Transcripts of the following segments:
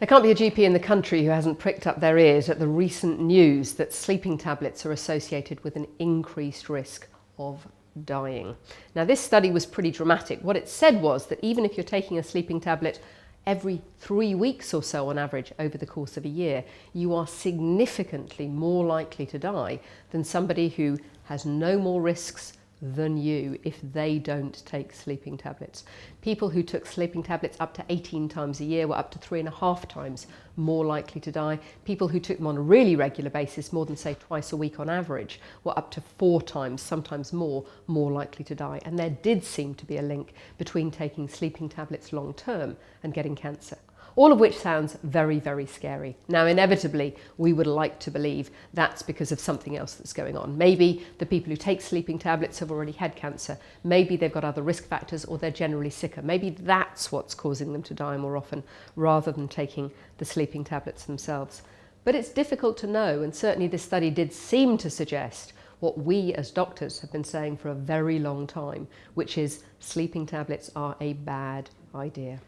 There can't be a GP in the country who hasn't pricked up their ears at the recent news that sleeping tablets are associated with an increased risk of dying. Now, this study was pretty dramatic. What it said was that even if you're taking a sleeping tablet every 3 weeks or so on average over the course of a year, you are significantly more likely to die than somebody who has no more risks than you if they don't take sleeping tablets. People who took sleeping tablets up to 18 times a year were up to 3.5 times more likely to die. People who took them on a really regular basis, more than say twice a week on average, were up to 4 times, sometimes more likely to die. And there did seem to be a link between taking sleeping tablets long term and getting cancer. All of which sounds very, very scary. Now, inevitably, we would like to believe that's because of something else that's going on. Maybe the people who take sleeping tablets have already had cancer. Maybe they've got other risk factors, or they're generally sicker. Maybe that's what's causing them to die more often, rather than taking the sleeping tablets themselves. But it's difficult to know, and certainly this study did seem to suggest what we as doctors have been saying for a very long time, which is sleeping tablets are a bad idea.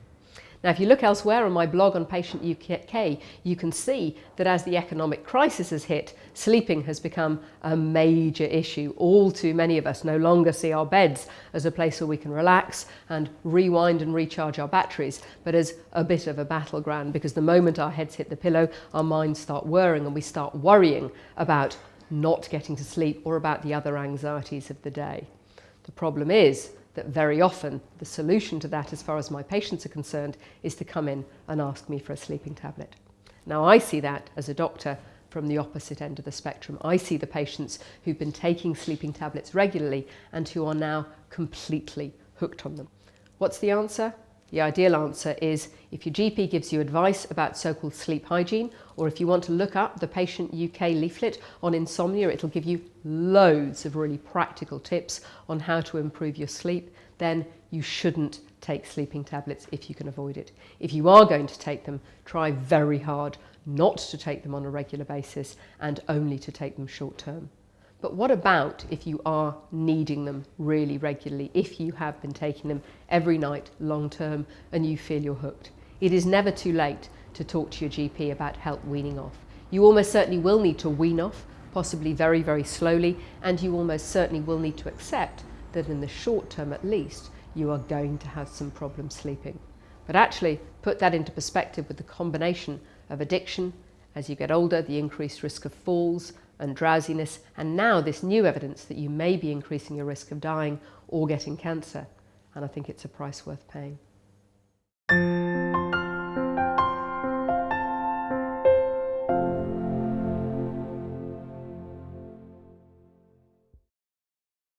Now, if you look elsewhere on my blog on Patient UK, you can see that as the economic crisis has hit, sleeping has become a major issue. All too many of us no longer see our beds as a place where we can relax and rewind and recharge our batteries, but as a bit of a battleground, because the moment our heads hit the pillow, our minds start whirring and we start worrying about not getting to sleep or about the other anxieties of the day. The problem is that very often the solution to that, as far as my patients are concerned, is to come in and ask me for a sleeping tablet. Now, I see that as a doctor from the opposite end of the spectrum. I see the patients who've been taking sleeping tablets regularly and who are now completely hooked on them. What's the answer? The ideal answer is if your GP gives you advice about so-called sleep hygiene, or if you want to look up the Patient UK leaflet on insomnia, it'll give you loads of really practical tips on how to improve your sleep, then you shouldn't take sleeping tablets if you can avoid it. If you are going to take them, try very hard not to take them on a regular basis and only to take them short term. But what about if you are needing them really regularly, if you have been taking them every night long term and you feel you're hooked? It is never too late to talk to your GP about help weaning off. You almost certainly will need to wean off, possibly very, very slowly, and you almost certainly will need to accept that in the short term at least, you are going to have some problems sleeping. But actually put that into perspective with the combination of addiction, as you get older, the increased risk of falls and drowsiness, and now this new evidence that you may be increasing your risk of dying or getting cancer. And I think it's a price worth paying.